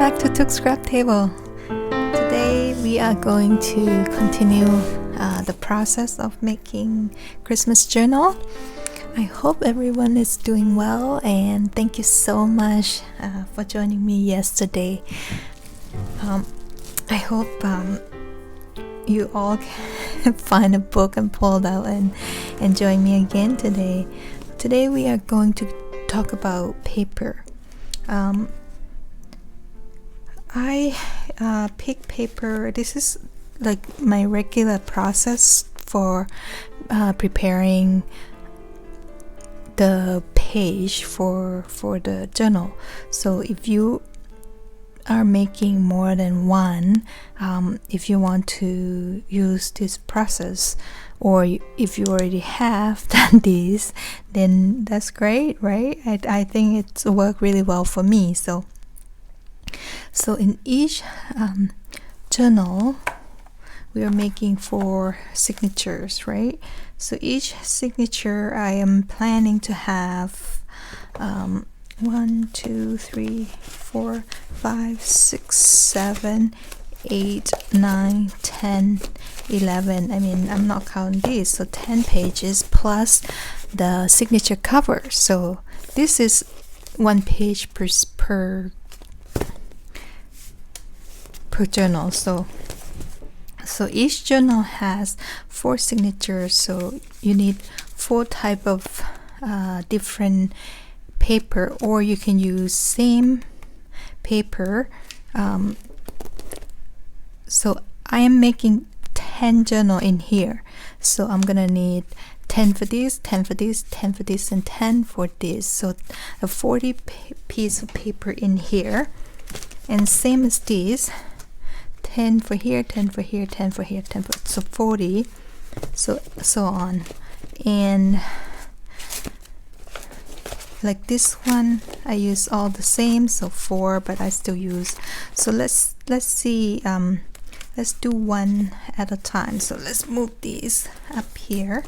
back to Took Scrap Table. Today we are going to continue the process of making Christmas journal. I hope everyone is doing well, and thank you so much for joining me yesterday. I hope you all can find a book and pull it out and join me again today. Today we are going to talk about paper. I pick paper. This is like my regular process for preparing the page for the journal. So if you are making more than one, if you want to use this process, or if you already have done this, then that's great, right? I think it's worked really well for me. So in each journal, we are making 4 signatures, right? So each signature I am planning to have 1, 2, 3, 4, 5, 6, 7, 8, 9, 10, 11. I mean, I'm not counting these, so 10 pages plus the signature cover. So this is 1 page per journal. So each journal has 4 signatures, so you need 4 type of different paper, or you can use same paper. So I am making 10 journal in here, so I'm gonna need 10 for this, 10 for this, 10 for this, and 10 for this. So a 40 piece of paper in here, and same as this, 10 for here, 10 for here, 10 for here, 10 for, so 40, so on. And like this one, I use all the same, so 4, but I still use. So let's see. Let's do one at a time. So let's move these up here.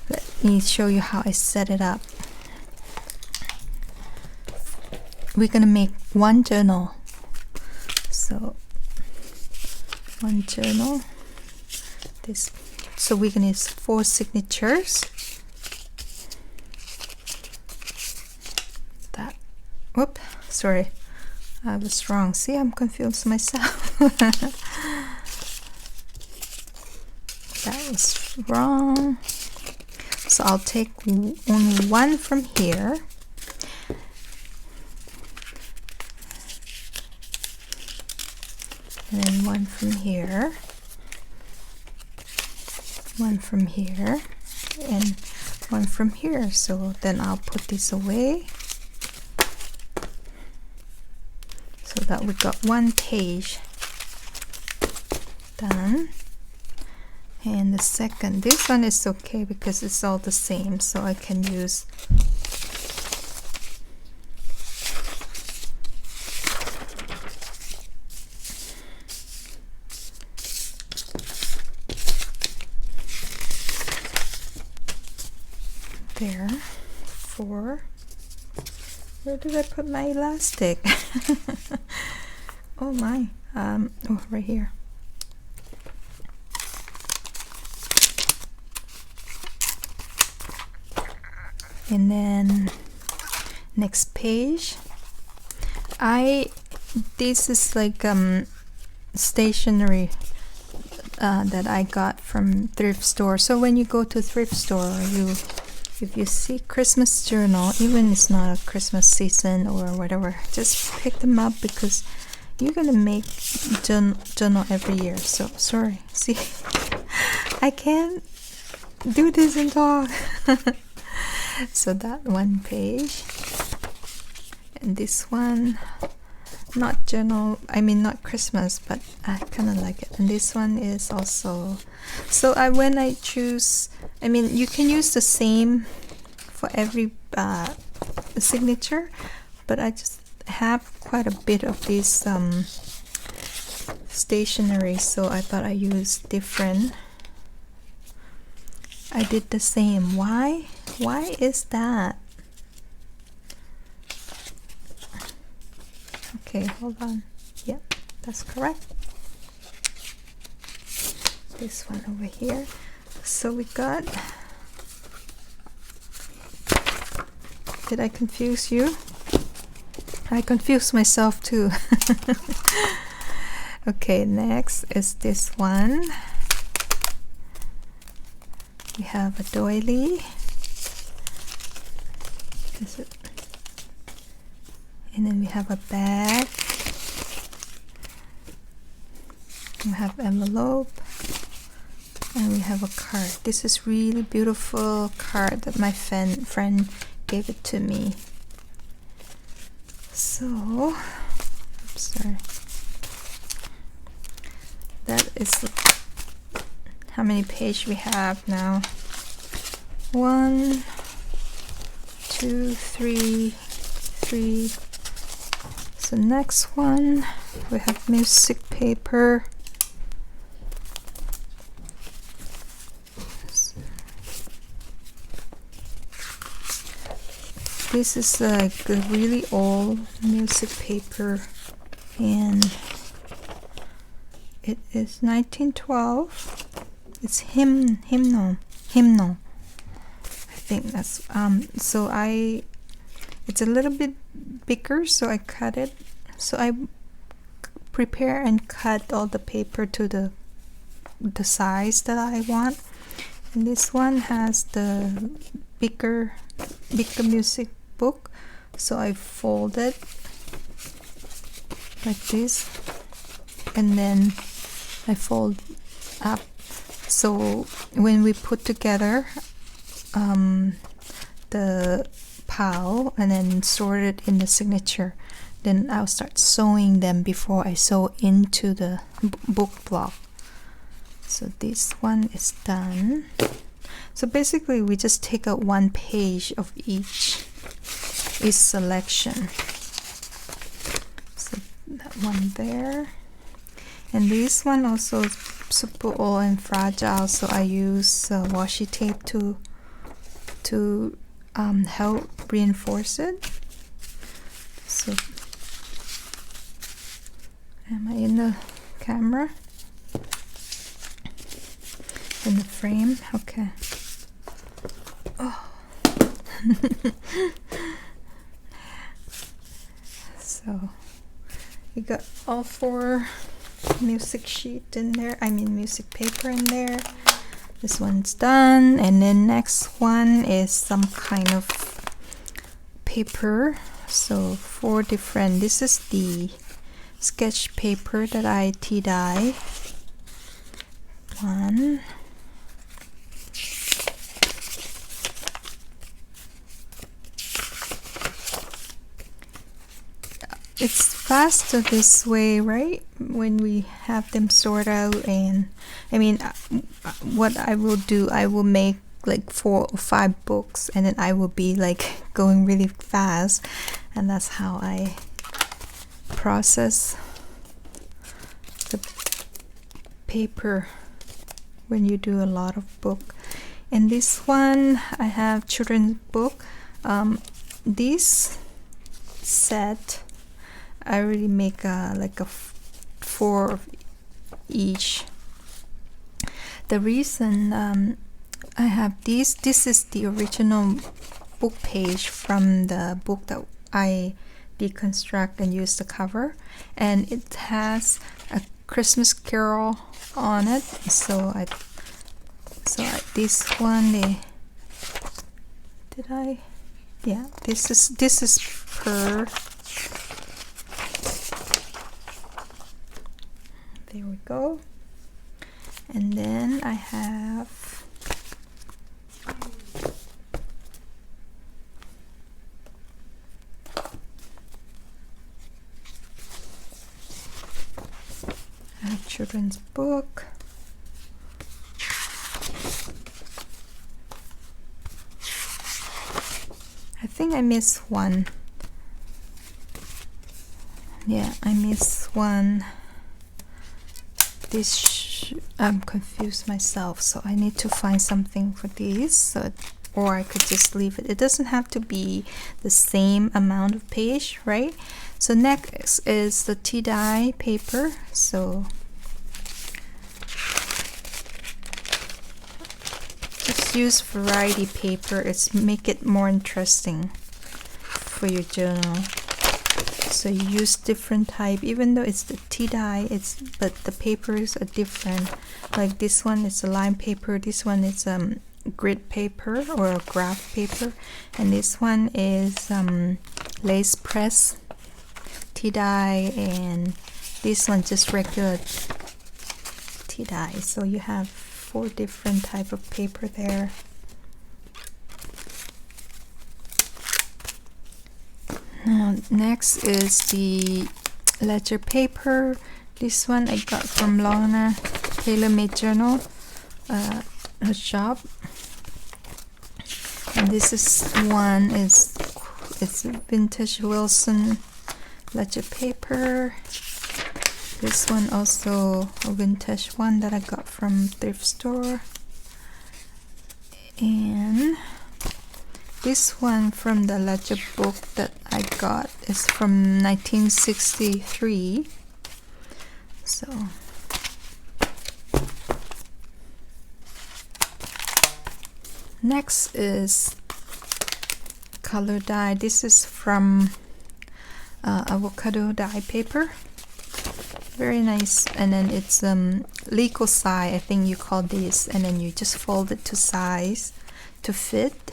Let me show you how I set it up. We're gonna make 1 journal. So 1 journal. This. So we're gonna use 4 signatures. That. Whoop. Sorry, I was wrong. See, I'm confused myself. That was wrong. So I'll take only 1 from here. And then 1 from here. 1 from here. And 1 from here. So then I'll put this away. So that we got 1 page done. And the second, this one is okay because it's all the same, so I can use there. 4. Where did I put my elastic? Oh my, oh, right here. And then next page, this is like stationery that I got from thrift store. So when you go to thrift store, if you see Christmas journal, even it's not a Christmas season or whatever, just pick them up because you're gonna make journal every year. So sorry, see, I can't do this and talk. So that 1 page, and this one, not journal, I mean not Christmas, but I kind of like it. And this one is also, so when I choose, I mean you can use the same for every signature, but I just have quite a bit of this stationery, so I thought I used different. I did the same. Why is that? Okay, hold on. That's correct. This one over here. So we got, did I confuse you? I confused myself too. Okay, next is this one. We have a doily. And then we have a bag. We have envelope. And we have a card. This is really beautiful card that my friend gave it to me. So, oops, sorry. That is how many pages we have now. 1, 2, 3. So next one, we have music paper. This is like a really old music paper, and it is 1912. It's hymnal. I think that's so it's a little bit bigger, so I cut it. So I prepare and cut all the paper to the size that I want. And this one has the bigger music book, so I fold it like this, and then I fold up. So when we put together the pile and then sort it in the signature, then I'll start sewing them before I sew into the book block. So this one is done. So basically we just take out one page of each selection. So that one there, and this one also is super old and fragile, so I use washi tape to help reinforce it. So am I in the camera? In the frame? Okay. Oh. So we got all 4 music sheet in there, music paper in there. This one's done, and then next one is some kind of paper. So 4 different, this is the sketch paper that I tea dye. 1, it's faster this way, right? When we have them sort out. And what I will do, I will make like 4 or 5 books, and then I will be like going really fast, and that's how I process the paper when you do a lot of book. And this one I have children's book. This set I already make like a 4 of each. The reason I have this is the original book page from the book that I deconstruct and use the cover, and it has a Christmas Carol on it. So this one, this is per. There we go. And then I have children's book. I think I missed one. Yeah, I missed one. I'm confused myself, so I need to find something for these, or I could just leave it. It doesn't have to be the same amount of page, right? So next is the tea dye paper. So just use variety paper. It's make it more interesting for your journal. So you use different type, even though it's the tea dye, but the papers are different. Like this one is a lime paper, this one is grit paper or graph paper, and this one is lace press tea dye, and this one just regular tea dye. So you have 4 different type of paper there. Now next is the ledger paper. This one I got from Lorna Tailor Made Journal, her shop. And this is one it's vintage Wilson ledger paper. This one also a vintage one that I got from thrift store. And this one from the ledger book that I got is from 1963. So next is color dye. This is from avocado dye paper. Very nice. And then it's legal size, I think you call this, and then you just fold it to size to fit.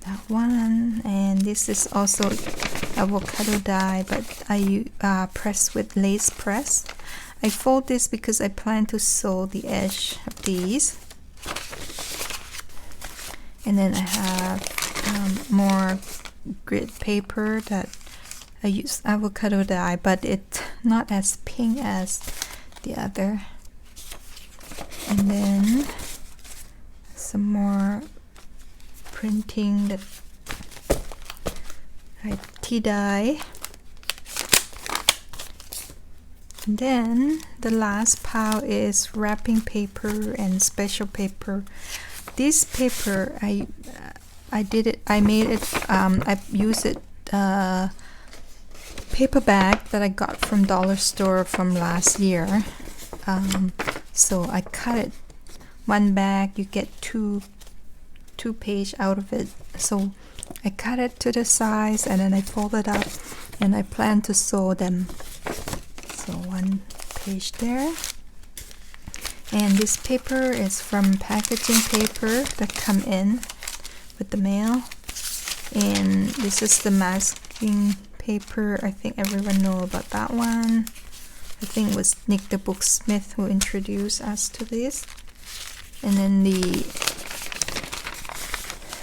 That one. And this is also avocado dye, but I press with lace press. I fold this because I plan to sew the edge of these. And then I have more grit paper that I use avocado dye, but it's not as pink as the other. And then some more printing that I tea dye. And then the last pile is wrapping paper and special paper. This paper I used it paper bag that I got from dollar store from last year. So I cut it one bag, you get two page out of it. So I cut it to the size and then I fold it up and I plan to sew them. So 1 page there. And this paper is from packaging paper that come in with the mail. And this is the masking paper. I think everyone know about that one. I think it was Nick the Booksmith who introduced us to this. And then the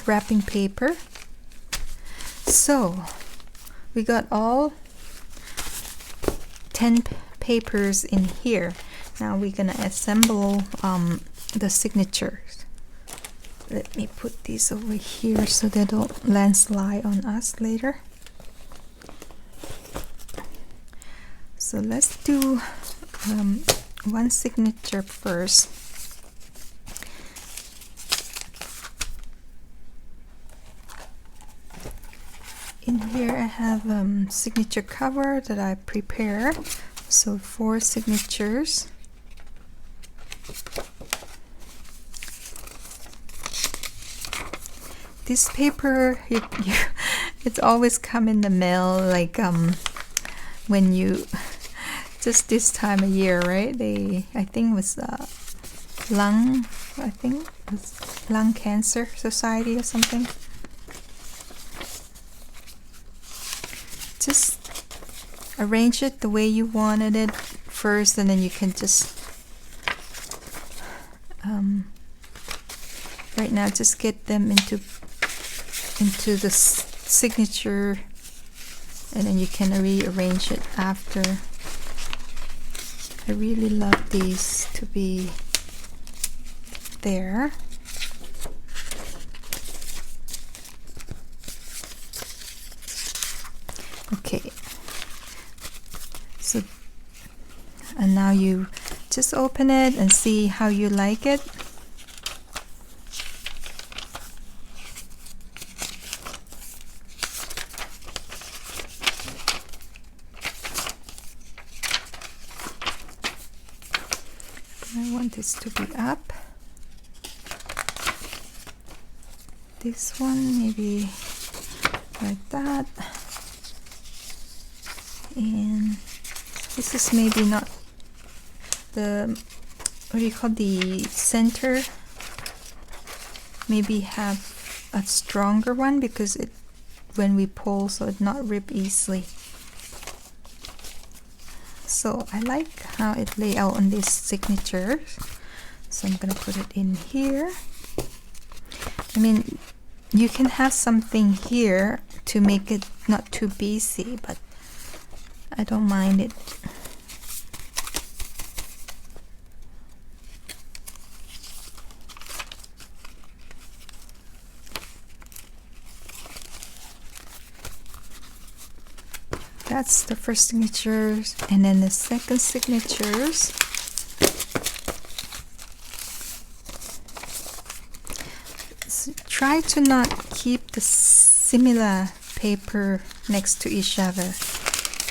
wrapping paper. So we got all 10 papers in here. Now we're gonna assemble the signatures. Let me put these over here so they don't landslide on us later. So let's do one signature first. In here I have signature cover that I prepare. So 4 signatures. This paper, it's always come in the mail, like when you just this time of year, right? I think it was lung cancer society or something. Just arrange it the way you wanted it first, and then you can just right now just get them into the signature, and then you can rearrange it after. I really love these to be there. Okay, so and now you just open it and see how you like it. want this to be up. This one maybe like that. And this is maybe not the, what do you call, the center. Maybe have a stronger one because it, when we pull, so it not rip easily. So I like how it lay out on this signature. So I'm gonna put it in here. I mean, you can have something here to make it not too busy, but I don't mind it. That's the first signatures, and then the second signatures. So try to not keep the similar paper next to each other.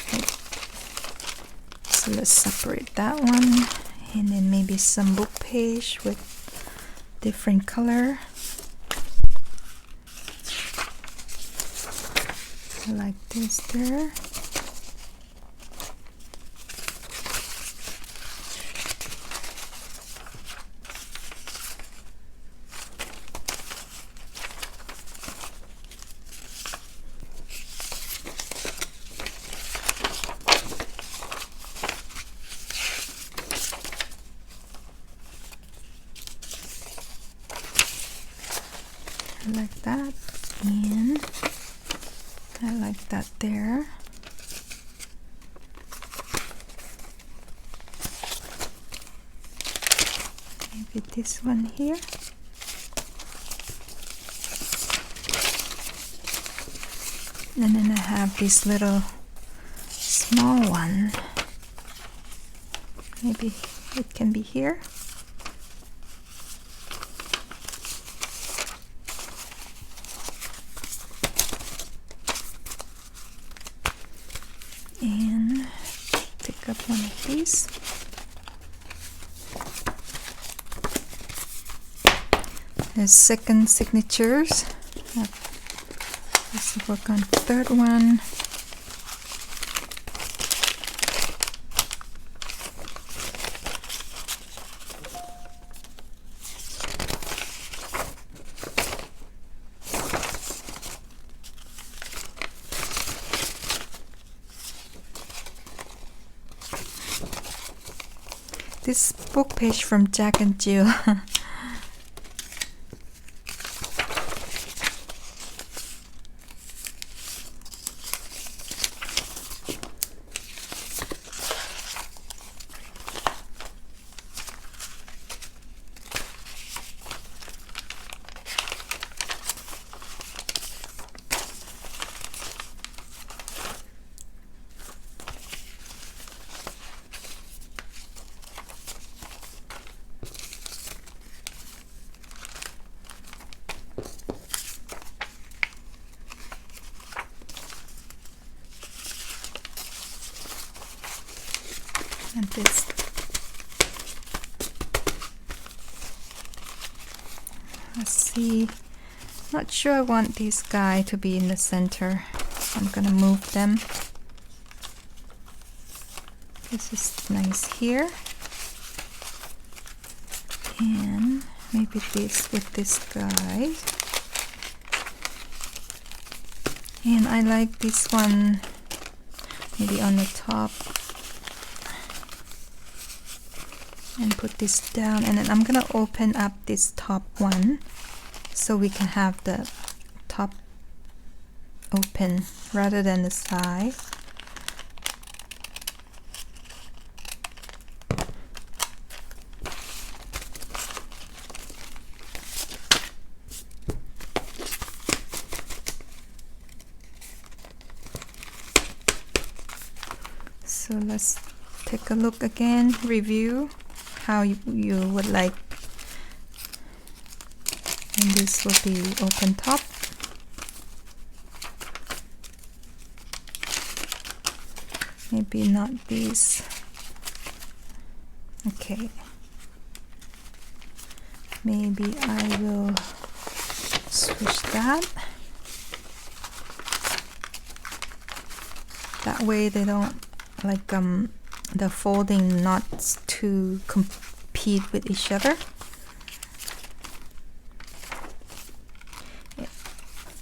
Okay. So let's separate that one, and then maybe some book page with different color. Like this there. Like that, and I like that there. Maybe this one here. And then I have this little small one. Maybe it can be here. And pick up one of these. The second signatures. Let's work on the third one. This book page from Jack and Jill. And this. Let's see. Not sure I want this guy to be in the center. I'm gonna move them. This is nice here. And maybe this with this guy. And I like this one maybe on the top. And put this down, and then I'm gonna open up this top one so we can have the top open rather than the side. So let's take a look again, review how you would like, and this will be open top. Maybe not these. Okay, maybe I will switch that. That way they don't like the folding knots to compete with each other.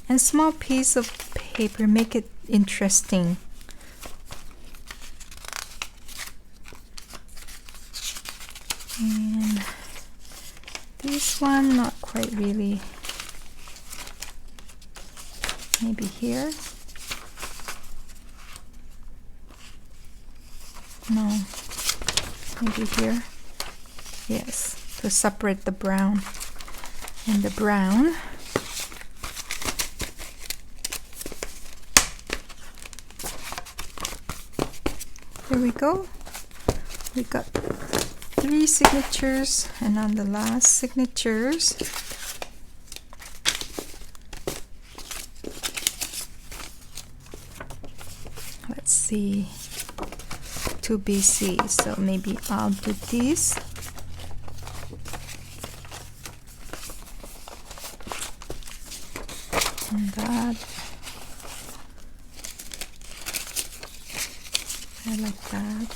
And small piece of paper make it interesting. And this one not quite really. Maybe here. No, maybe here. Yes, to separate the brown and the brown. There we go. We got 3 signatures, and on the last signatures, let's see, 2BC. So maybe I'll do this. And that. I like that.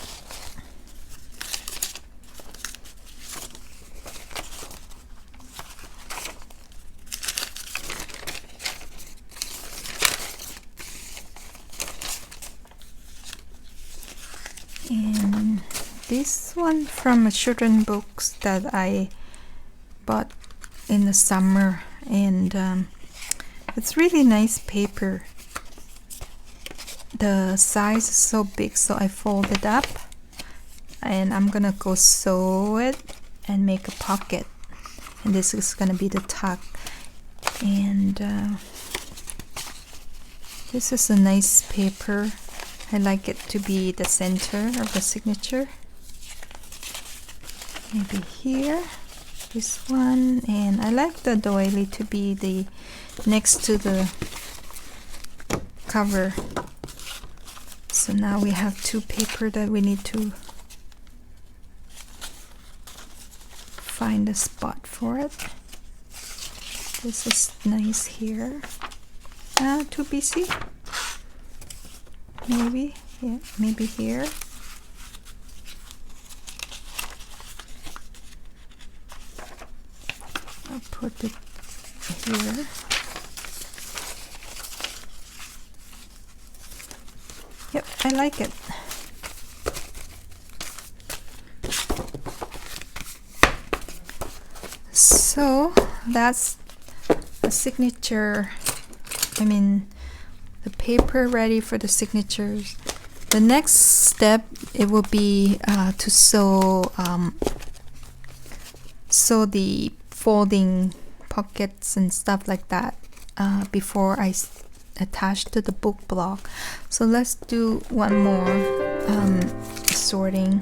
And this one from a children books that I bought in the summer, and it's really nice paper. The size is so big, so I fold it up, and I'm gonna go sew it and make a pocket, and this is gonna be the tuck. And this is a nice paper. I like it to be the center of the signature. Maybe here, this one, and I like the doily to be the next to the cover. So now we have 2 paper that we need to find a spot for it. This is nice here. 2BC. Maybe, yeah, maybe here. I'll put it here. Yep, I like it. So that's a signature. I mean, the paper ready for the signatures. The next step, it will be to sew the folding pockets and stuff like that before I attach to the book block. So let's do one more sorting.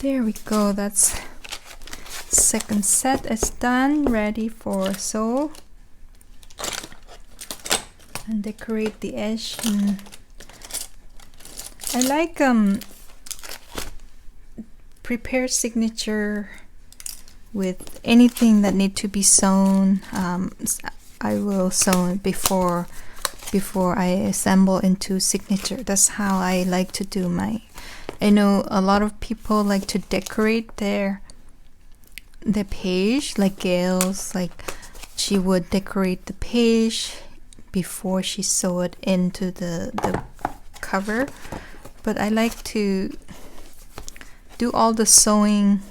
There we go. That's second set is done, ready for sew and decorate the edge. And I like prepare signature with anything that need to be sewn. I will sew it before I assemble into signature. That's how I like to do my. I know a lot of people like to decorate their page, like Gail's, like she would decorate the page before she sew it into the cover. But I like to do all the sewing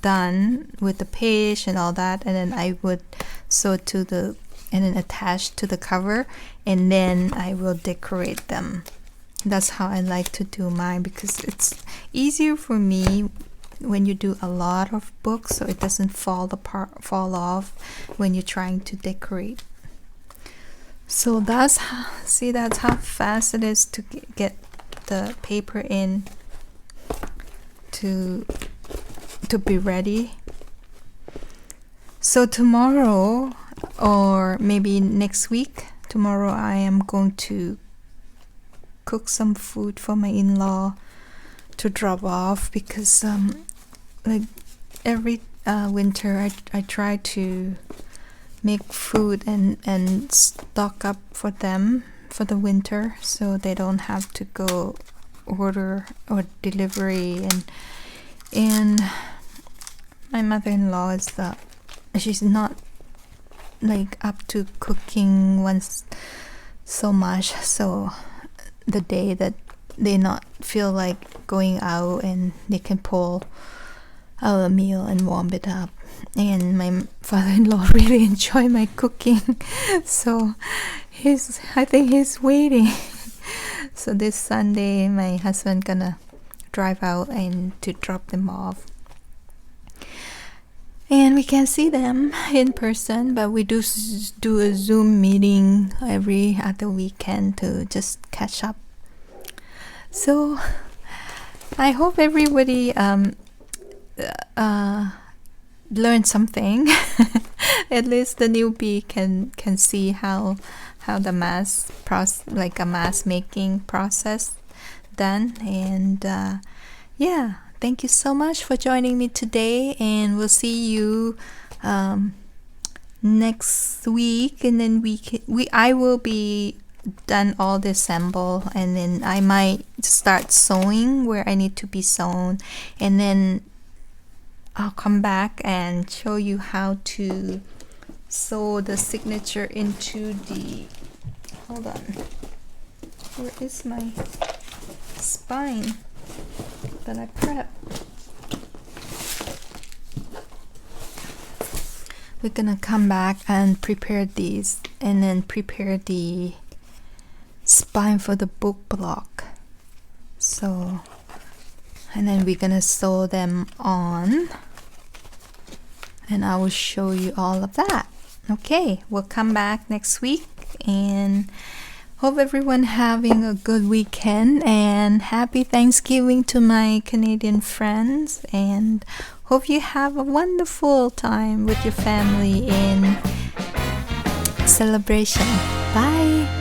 done with the page and all that, and then I would sew it to the and then attach to the cover, and then I will decorate them. That's how I like to do mine, because it's easier for me when you do a lot of books, so it doesn't fall off when you're trying to decorate. So that's how fast it is to get the paper in to be ready. So tomorrow, or maybe next week, tomorrow I am going to cook some food for my in-law to drop off, because like every winter I try to make food and stock up for them for the winter, so they don't have to go order or delivery. And my mother-in-law is she's not like up to cooking once so much, so the day that they not feel like going out, and they can pull out a meal and warm it up. And my father-in-law really enjoy my cooking, so I think he's waiting. So this Sunday my husband gonna drive out and to drop them off, and we can see them in person, but we do a Zoom meeting every other weekend to just catch up. So I hope everybody learned something. At least the newbie can see how the mask making process done. And yeah, thank you so much for joining me today, and we'll see you next week. And then I will be done all the assemble, and then I might start sewing where I need to be sewn, and then I'll come back and show you how to sew the signature into the, hold on, where is my spine that I prepped? We're gonna come back and prepare these, and then prepare the spine for the book block. So, and then we're gonna sew them on, and I will show you all of that. Okay, we'll come back next week, and hope everyone having a good weekend, and happy Thanksgiving to my Canadian friends, and hope you have a wonderful time with your family in celebration. Bye.